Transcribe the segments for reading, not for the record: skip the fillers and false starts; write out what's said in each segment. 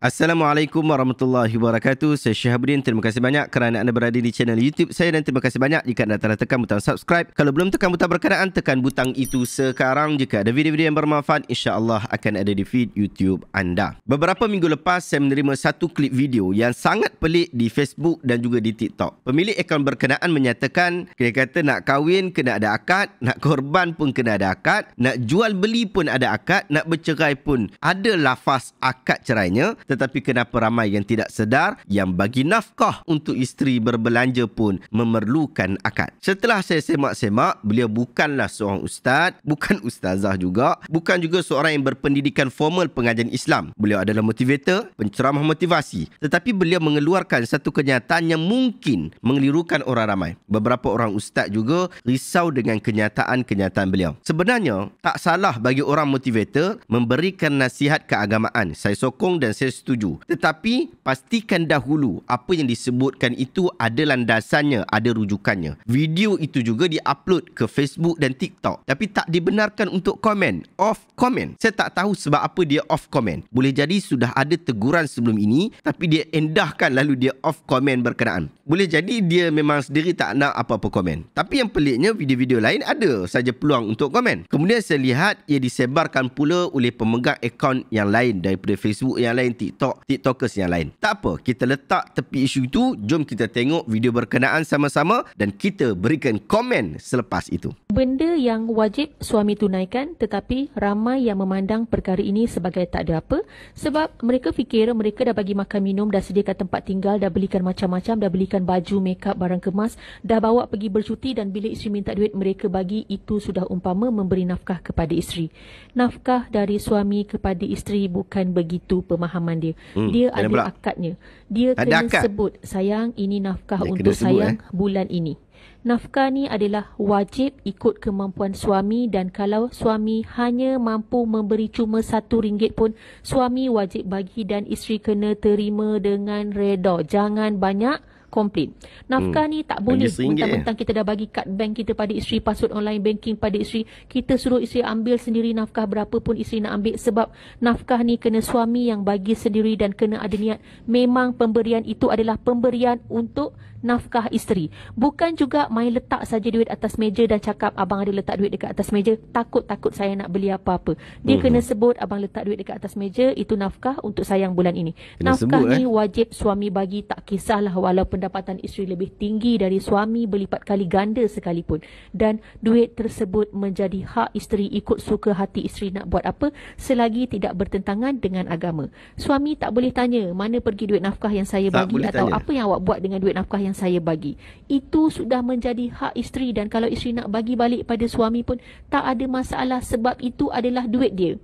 Assalamualaikum warahmatullahi wabarakatuh. Saya Syihabuddin. Terima kasih banyak kerana anda berada di channel YouTube saya dan terima kasih banyak jika anda telah tekan butang subscribe. Kalau belum tekan butang berkenaan, tekan butang itu sekarang. Jika ada video-video yang bermanfaat, insya-Allah akan ada di feed YouTube anda. Beberapa minggu lepas saya menerima satu klip video yang sangat pelik di Facebook dan juga di TikTok. Pemilik akaun berkenaan menyatakan, dia kata nak kahwin kena ada akad, nak korban pun kena ada akad, nak jual beli pun ada akad, nak bercerai pun ada lafaz akad cerainya. Tetapi kenapa ramai yang tidak sedar yang bagi nafkah untuk isteri berbelanja pun memerlukan akad? Setelah saya semak-semak, beliau bukanlah seorang ustaz, bukan ustazah juga, bukan juga seorang yang berpendidikan formal pengajian Islam. Beliau adalah motivator, penceramah motivasi. Tetapi beliau mengeluarkan satu kenyataan yang mungkin mengelirukan orang ramai. Beberapa orang ustaz juga risau dengan kenyataan-kenyataan beliau. Sebenarnya, tak salah bagi orang motivator memberikan nasihat keagamaan. Saya sokong dan saya setuju. Tetapi pastikan dahulu apa yang disebutkan itu ada landasannya, ada rujukannya. Video itu juga diupload ke Facebook dan TikTok. Tapi tak dibenarkan untuk komen. Off comment. Saya tak tahu sebab apa dia off comment. Boleh jadi sudah ada teguran sebelum ini, tapi dia endahkan lalu dia off comment berkenaan. Boleh jadi dia memang sendiri tak nak apa-apa komen. Tapi yang peliknya, video-video lain ada saja peluang untuk komen. Kemudian saya lihat ia disebarkan pula oleh pemegang akaun yang lain daripada Facebook yang lain, TikTokers yang lain. Tak apa, kita letak tepi isu itu. Jom kita tengok video berkenaan sama-sama dan kita berikan komen selepas itu. Benda yang wajib suami tunaikan, tetapi ramai yang memandang perkara ini sebagai tak ada apa sebab mereka fikir mereka dah bagi makan minum, dah sediakan tempat tinggal, dah belikan macam-macam, dah belikan baju, make up, barang kemas, dah bawa pergi bercuti dan bila isteri minta duit mereka bagi, itu sudah umpama memberi nafkah kepada isteri. Nafkah dari suami kepada isteri bukan begitu pemahaman dia. Dia ada pula akadnya. Dia kena sebut, sayang, ini nafkah dia untuk sayang bulan ini. Nafkah ni adalah wajib ikut kemampuan suami dan kalau suami hanya mampu memberi cuma RM1 pun, suami wajib bagi dan isteri kena terima dengan reda. Jangan banyak komplain. Nafkah ni tak boleh mentang-mentang kita dah bagi kad bank kita pada isteri, password online banking pada isteri, kita suruh isteri ambil sendiri nafkah berapa pun isteri nak ambil, sebab nafkah ni kena suami yang bagi sendiri dan kena ada niat. Memang pemberian itu adalah pemberian untuk nafkah isteri. Bukan juga main letak saja duit atas meja dan cakap abang ada letak duit dekat atas meja, takut-takut saya nak beli apa-apa. Dia kena sebut abang letak duit dekat atas meja, itu nafkah untuk sayang bulan ini. Kena nafkah sebut, ni wajib suami bagi, tak kisahlah walaupun pendapatan isteri lebih tinggi dari suami berlipat kali ganda sekalipun, dan duit tersebut menjadi hak isteri ikut suka hati isteri nak buat apa selagi tidak bertentangan dengan agama. Suami tak boleh tanya mana pergi duit nafkah yang saya bagi atau tanya apa yang awak buat dengan duit nafkah yang saya bagi. Itu sudah menjadi hak isteri dan kalau isteri nak bagi balik pada suami pun tak ada masalah sebab itu adalah duit dia.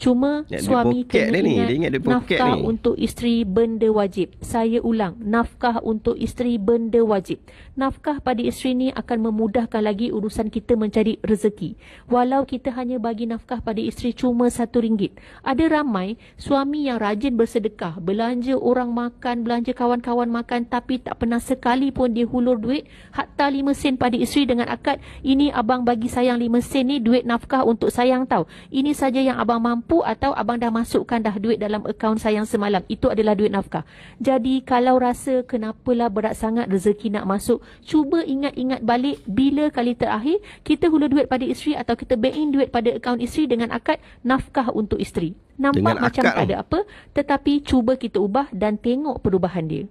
Cuma suami kena ingat nafkah untuk isteri benda wajib. Saya ulang, nafkah untuk isteri benda wajib. Nafkah pada isteri ni akan memudahkan lagi urusan kita mencari rezeki. Walau kita hanya bagi nafkah pada isteri cuma RM1. Ada ramai suami yang rajin bersedekah, belanja orang makan, belanja kawan-kawan makan, tapi tak pernah sekali pun dia hulur duit hatta 5 sen pada isteri dengan akad, ini abang bagi sayang 5 sen ni duit nafkah untuk sayang tau. Ini saja yang abang mampu atau abang dah masukkan dah duit dalam akaun sayang semalam. Itu adalah duit nafkah. Jadi kalau rasa kenapalah berat sangat rezeki nak masuk, cuba ingat-ingat balik bila kali terakhir kita hulur duit pada isteri atau kita bank in duit pada akaun isteri dengan akad nafkah untuk isteri. Nampak dengan macam tak ada apa, tetapi cuba kita ubah dan tengok perubahan dia.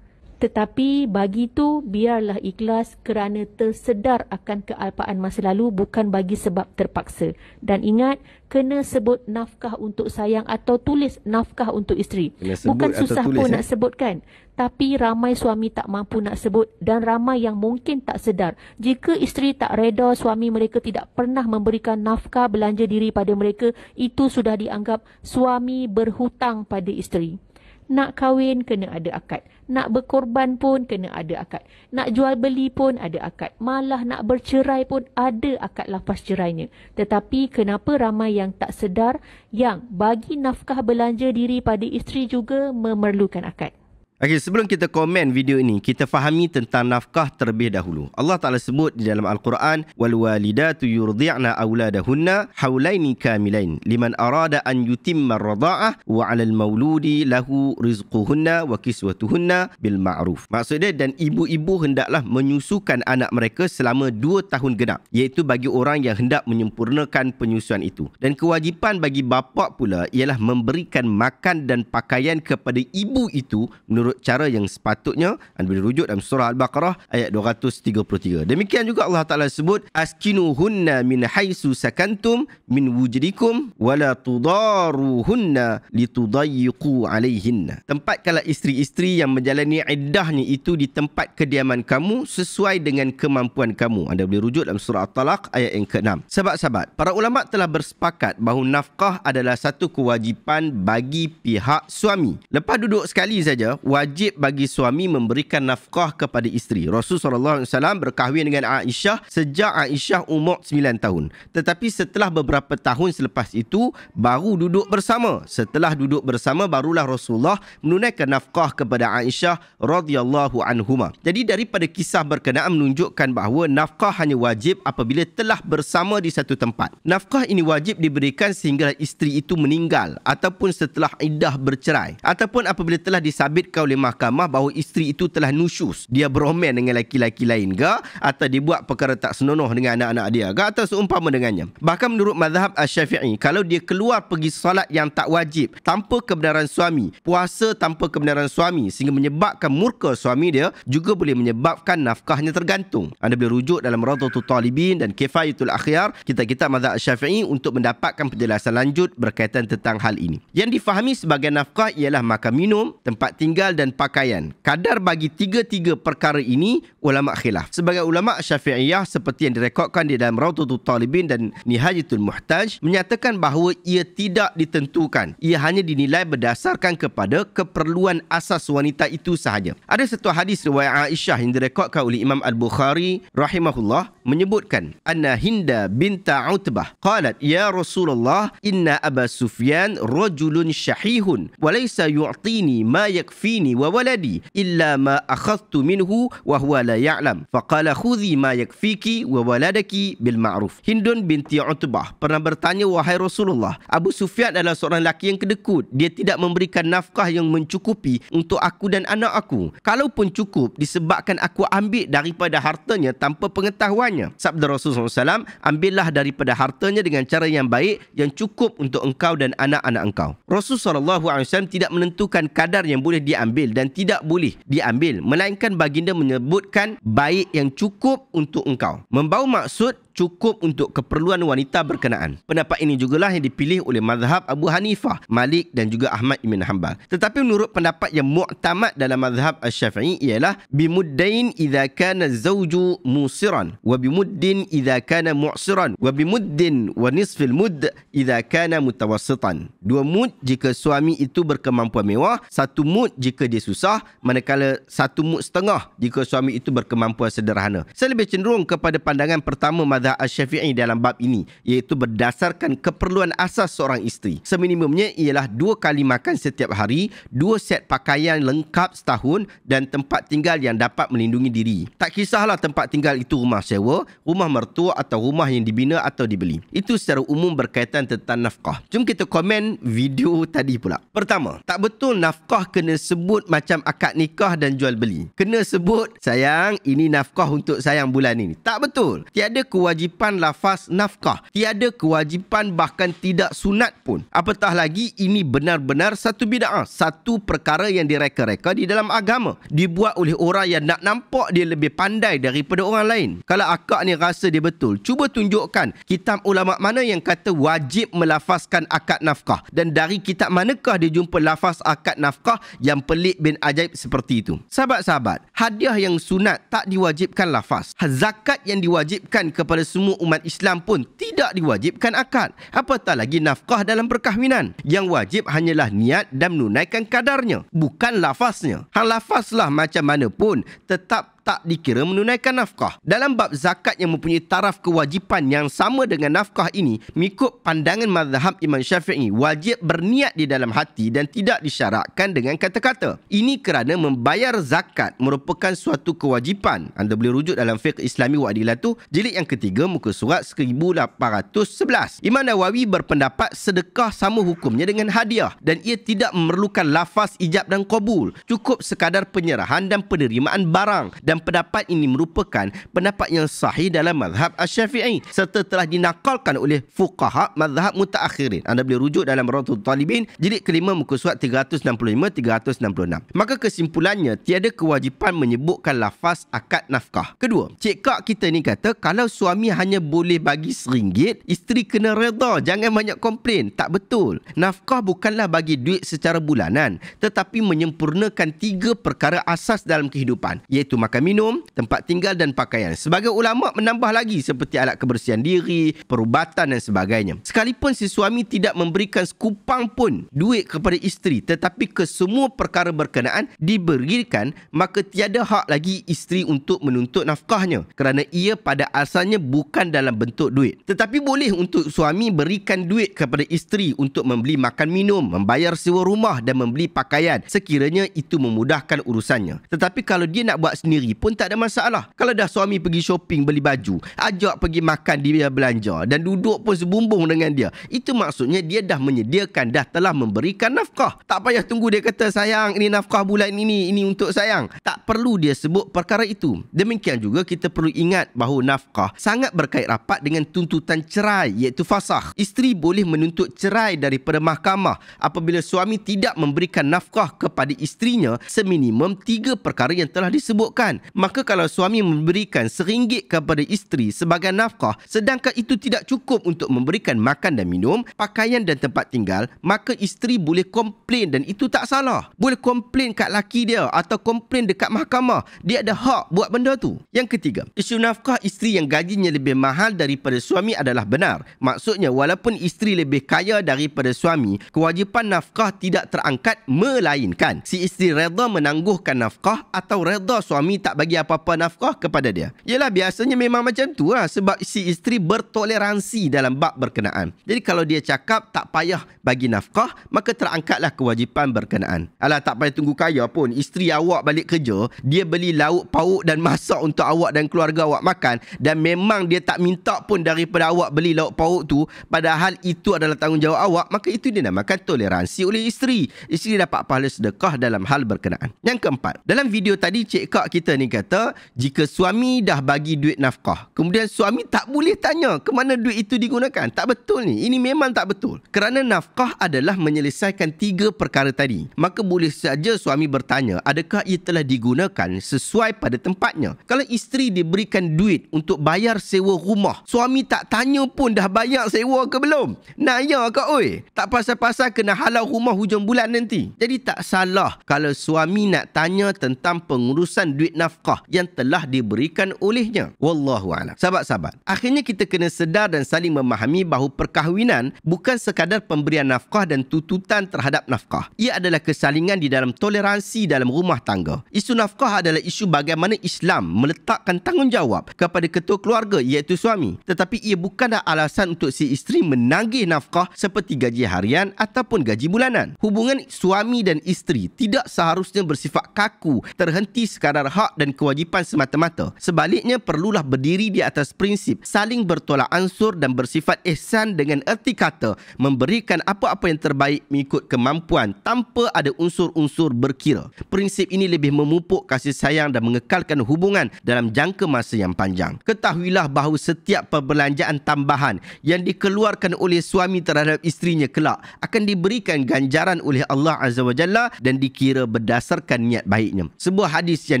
Tetapi bagi tu biarlah ikhlas kerana tersedar akan kealpaan masa lalu, bukan bagi sebab terpaksa. Dan ingat, kena sebut nafkah untuk sayang atau tulis nafkah untuk isteri. Bukan susah pun nak sebutkan. Tapi ramai suami tak mampu nak sebut dan ramai yang mungkin tak sedar. Jika isteri tak reda suami mereka tidak pernah memberikan nafkah belanja diri pada mereka, itu sudah dianggap suami berhutang pada isteri. Nak kahwin kena ada akad. Nak berkorban pun kena ada akad. Nak jual beli pun ada akad. Malah nak bercerai pun ada akad lafaz cerainya. Tetapi kenapa ramai yang tak sedar yang bagi nafkah belanja diri pada isteri juga memerlukan akad? Okey, sebelum kita komen video ini, kita fahami tentang nafkah terlebih dahulu. Allah Ta'ala sebut di dalam Al-Quran, wal walidatu yurdi'na auladahunna haulaini kamilain liman arada an yutimma ar-radha'ah wa 'alal mauludi lahu rizquhunna wa kiswatuhunna bil ma'ruf. Maksudnya, dan ibu-ibu hendaklah menyusukan anak mereka selama 2 tahun genap, iaitu bagi orang yang hendak menyempurnakan penyusuan itu. Dan kewajipan bagi bapa pula ialah memberikan makan dan pakaian kepada ibu itu menurut cara yang sepatutnya. Anda boleh rujuk dalam surah Al-Baqarah ayat 233. Demikian juga Allah Ta'ala sebut, askinuhunna min haisu sakantum min wujdikum wala tudaruhunna litudayyiqu alaihinna. Tempatkanlah isteri-isteri yang menjalani iddahnya itu di tempat kediaman kamu sesuai dengan kemampuan kamu. Anda boleh rujuk dalam surah At-Talaq ayat yang ke-6. Sahabat-sahabat, para ulama telah bersepakat bahawa nafkah adalah satu kewajipan bagi pihak suami. Lepas duduk sekali saja, wajib bagi suami memberikan nafkah kepada isteri. Rasulullah SAW berkahwin dengan Aisyah sejak Aisyah umur 9 tahun. Tetapi setelah beberapa tahun selepas itu, baru duduk bersama. Setelah duduk bersama, barulah Rasulullah menunaikan nafkah kepada Aisyah radhiyallahu anhuma. Jadi daripada kisah berkenaan menunjukkan bahawa nafkah hanya wajib apabila telah bersama di satu tempat. Nafkah ini wajib diberikan sehingga isteri itu meninggal ataupun setelah iddah bercerai, ataupun apabila telah disabitkan oleh mahkamah bahawa isteri itu telah nusyus, dia beromen dengan lelaki-lelaki lain ke, atau dia buat perkara tak senonoh dengan anak-anak dia ke, atau seumpama dengannya. Bahkan menurut mazhab Asy-Syafi'i, kalau dia keluar pergi solat yang tak wajib tanpa kebenaran suami, puasa tanpa kebenaran suami sehingga menyebabkan murka suami dia, juga boleh menyebabkan nafkahnya tergantung. Anda boleh rujuk dalam Rawdatul Talibin dan Kifayatul Akhyar, kitab-kitab mazhab Asy-Syafi'i untuk mendapatkan penjelasan lanjut berkaitan tentang hal ini. Yang difahami sebagai nafkah ialah makan minum, tempat tinggal dan pakaian. Kadar bagi tiga-tiga perkara ini ulama khilaf. Sebagai ulama Syafi'iyah seperti yang direkodkan di dalam Rawdatul Talibin dan Nihayatul Muhtaj menyatakan bahawa ia tidak ditentukan. Ia hanya dinilai berdasarkan kepada keperluan asas wanita itu sahaja. Ada satu hadis riwayat Aisyah yang direkodkan oleh Imam Al-Bukhari rahimahullah menyebutkan, anna Hinda binta Utbah qalat ya Rasulullah inna Aba Sufyan rajulun syahihun wa laysa yu'tini ma yakfini wa waladi illa ma akhadtu minhu wa huwa la ya'lam faqala khudhi ma yakfiki wa waladaki bil ma'ruf. Hindun binti Utbah pernah bertanya, wahai Rasulullah, Abu Sufyan adalah seorang lelaki yang kedekut. Dia tidak memberikan nafkah yang mencukupi untuk aku dan anak aku. Kalaupun cukup, disebabkan aku ambil daripada hartanya tanpa pengetahuannya. Sabda Rasulullah SAW, ambillah daripada hartanya dengan cara yang baik, yang cukup untuk engkau dan anak-anak engkau. Rasulullah SAW tidak menentukan kadar yang boleh diambil dan tidak boleh diambil, melainkan baginda menyebutkan baik yang cukup untuk engkau, membawa maksud cukup untuk keperluan wanita berkenaan. Pendapat ini jugalah yang dipilih oleh mazhab Abu Hanifah, Malik dan juga Ahmad ibn Hanbal. Tetapi menurut pendapat yang mu'tamad dalam mazhab Asy-Syafi'i ialah bimuddain idza kana zawju musiran wa bimuddin idza kana mu'siran wa bimuddin wa nisfil mudd idza kana mutawassitan. 2 mud jika suami itu berkemampuan mewah, 1 mud jika dia susah, manakala 1 mud setengah jika suami itu berkemampuan sederhana. Saya lebih cenderung kepada pandangan pertama mazhab Asy-Syafi'i dalam bab ini, iaitu berdasarkan keperluan asas seorang isteri. Seminimumnya ialah 2 kali makan setiap hari, 2 set pakaian lengkap setahun dan tempat tinggal yang dapat melindungi diri. Tak kisahlah tempat tinggal itu rumah sewa, rumah mertua atau rumah yang dibina atau dibeli. Itu secara umum berkaitan tentang nafkah. Jom kita komen video tadi pula. Pertama, tak betul nafkah kena sebut macam akad nikah dan jual beli. Kena sebut, sayang, ini nafkah untuk sayang bulan ini. Tak betul. Tiada kewajipan lafaz nafkah. Tiada kewajipan, bahkan tidak sunat pun. Apatah lagi ini benar-benar satu bid'ah, satu perkara yang direka-reka di dalam agama, dibuat oleh orang yang nak nampak dia lebih pandai daripada orang lain. Kalau akak ni rasa dia betul, cuba tunjukkan kitab ulama mana yang kata wajib melafazkan akad nafkah, dan dari kitab manakah dia jumpa lafaz akad nafkah yang pelik bin ajaib seperti itu. Sahabat-sahabat, hadiah yang sunat tak diwajibkan lafaz. Zakat yang diwajibkan kepada semua umat Islam pun tidak diwajibkan akad. Apatah lagi nafkah dalam perkahwinan. Yang wajib hanyalah niat dan menunaikan kadarnya, bukan lafaznya. Hang lafazlah macam mana pun, tetap tak dikira menunaikan nafkah. Dalam bab zakat yang mempunyai taraf kewajipan yang sama dengan nafkah ini, mengikut pandangan mazhab Imam Syafi'i, wajib berniat di dalam hati dan tidak disyaratkan dengan kata-kata. Ini kerana membayar zakat merupakan suatu kewajipan. Anda boleh rujuk dalam Fiqh Islami wa Adilatuh, jilid yang ketiga, muka surat 1811. Imam Nawawi berpendapat sedekah sama hukumnya dengan hadiah dan ia tidak memerlukan lafaz ijab dan qabul. Cukup sekadar penyerahan dan penerimaan barang, dan pendapat ini merupakan pendapat yang sahih dalam mazhab Asy-Syafi'i serta telah dinakalkan oleh fuqaha mazhab mutaakhirin. Anda boleh rujuk dalam Rawdatul Talibin, jilid kelima, muka surat 365-366. Maka kesimpulannya, tiada kewajipan menyebutkan lafaz akad nafkah. Kedua, cik kak kita ni kata kalau suami hanya boleh bagi RM1, isteri kena redha, jangan banyak komplain. Tak betul. Nafkah bukanlah bagi duit secara bulanan, tetapi menyempurnakan 3 perkara asas dalam kehidupan, iaitu makan minum, tempat tinggal dan pakaian. Sebagai ulama menambah lagi seperti alat kebersihan diri, perubatan dan sebagainya. Sekalipun si suami tidak memberikan sekupang pun duit kepada isteri, tetapi kesemua perkara berkenaan diberikan, maka tiada hak lagi isteri untuk menuntut nafkahnya, kerana ia pada asalnya bukan dalam bentuk duit. Tetapi boleh untuk suami berikan duit kepada isteri untuk membeli makan minum, membayar sewa rumah dan membeli pakaian, sekiranya itu memudahkan urusannya. Tetapi kalau dia nak buat sendiri pun tak ada masalah. Kalau dah suami pergi shopping beli baju, ajak pergi makan dia belanja dan duduk pun sebumbung dengan dia, itu maksudnya dia dah menyediakan, dah telah memberikan nafkah. Tak payah tunggu dia kata, sayang ini nafkah bulan ini untuk sayang. Tak perlu dia sebut perkara itu. Demikian juga kita perlu ingat bahawa nafkah sangat berkait rapat dengan tuntutan cerai, iaitu fasakh. Isteri boleh menuntut cerai daripada mahkamah apabila suami tidak memberikan nafkah kepada isterinya seminimum 3 perkara yang telah disebutkan. Maka kalau suami memberikan RM1 kepada isteri sebagai nafkah, sedangkan itu tidak cukup untuk memberikan makan dan minum, pakaian dan tempat tinggal, maka isteri boleh komplain dan itu tak salah. Boleh komplain kat laki dia atau komplain dekat mahkamah. Dia ada hak buat benda tu. Yang ketiga, isu nafkah isteri yang gajinya lebih mahal daripada suami adalah benar. Maksudnya, walaupun isteri lebih kaya daripada suami, kewajipan nafkah tidak terangkat, melainkan si isteri redha menangguhkan nafkah atau redha suami tak bagi apa-apa nafkah kepada dia. Yelah, biasanya memang macam tu lah, sebab si isteri bertoleransi dalam bab berkenaan. Jadi kalau dia cakap tak payah bagi nafkah, maka terangkatlah kewajipan berkenaan. Alah, tak payah tunggu kaya pun. Isteri awak balik kerja, dia beli lauk pauk dan masak untuk awak dan keluarga awak makan, dan memang dia tak minta pun daripada awak beli lauk pauk tu, padahal itu adalah tanggungjawab awak, maka itu dinamakan toleransi oleh isteri. Isteri dapat pahala sedekah dalam hal berkenaan. Yang keempat, dalam video tadi cik kak kita ni kata, jika suami dah bagi duit nafkah, kemudian suami tak boleh tanya ke mana duit itu digunakan. Tak betul ni. Ini memang tak betul. Kerana nafkah adalah menyelesaikan 3 perkara tadi. Maka boleh saja suami bertanya, adakah ia telah digunakan sesuai pada tempatnya. Kalau isteri diberikan duit untuk bayar sewa rumah, suami tak tanya pun dah bayar sewa ke belum. Naya ke oi? Tak pasal-pasal kena halau rumah hujung bulan nanti. Jadi tak salah kalau suami nak tanya tentang pengurusan duit nafkah yang telah diberikan olehnya. Wallahu a'lam. Sahabat-sahabat, akhirnya kita kena sedar dan saling memahami bahawa perkahwinan bukan sekadar pemberian nafkah dan tuntutan terhadap nafkah. Ia adalah kesalingan di dalam toleransi dalam rumah tangga. Isu nafkah adalah isu bagaimana Islam meletakkan tanggungjawab kepada ketua keluarga, iaitu suami. Tetapi ia bukanlah alasan untuk si isteri menagih nafkah seperti gaji harian ataupun gaji bulanan. Hubungan suami dan isteri tidak seharusnya bersifat kaku, terhenti sekadar hak dan kewajipan semata-mata. Sebaliknya, perlulah berdiri di atas prinsip saling bertolak ansur dan bersifat ihsan dengan erti kata memberikan apa-apa yang terbaik mengikut kemampuan tanpa ada unsur-unsur berkira. Prinsip ini lebih memupuk kasih sayang dan mengekalkan hubungan dalam jangka masa yang panjang. Ketahuilah bahawa setiap perbelanjaan tambahan yang dikeluarkan oleh suami terhadap isterinya kelak akan diberikan ganjaran oleh Allah Azza wa Jalla dan dikira berdasarkan niat baiknya. Sebuah hadis yang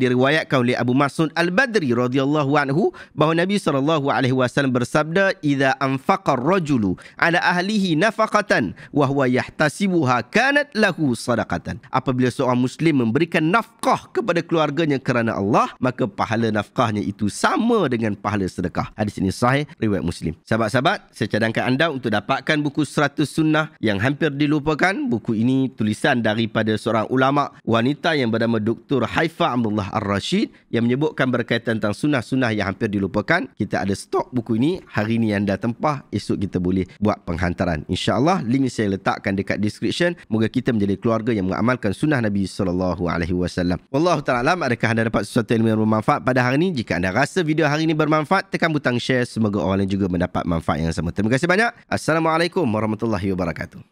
diriwayatkan oleh Abu Mas'ud Al-Badri radhiyallahu anhu bahawa Nabi SAW bersabda, "Idza anfaqa ar-rajulu ala ahlihi nafaqatan wa huwa yahtasibuha kanat lahu sadaqatan." Apabila seorang muslim memberikan nafkah kepada keluarganya kerana Allah, maka pahala nafkahnya itu sama dengan pahala sedekah. Hadis ini sahih riwayat Muslim. Sahabat-sahabat, saya cadangkan anda untuk dapatkan buku 100 Sunnah yang hampir dilupakan. Buku ini tulisan daripada seorang ulama wanita yang bernama Dr. Haifa Abdullah Ar-Rashid. worksheet yang menyebutkan berkaitan tentang sunnah-sunnah yang hampir dilupakan. Kita ada stok buku ini. Hari ni anda tempah, esok kita boleh buat penghantaran. InsyaAllah, link saya letakkan dekat description. Moga kita menjadi keluarga yang mengamalkan sunnah Nabi SAW. Wallahu ta'ala alam. Adakah anda dapat sesuatu yang bermanfaat pada hari ini? Jika anda rasa video hari ini bermanfaat, tekan butang share. Semoga orang lain juga mendapat manfaat yang sama. Terima kasih banyak. Assalamualaikum warahmatullahi wabarakatuh.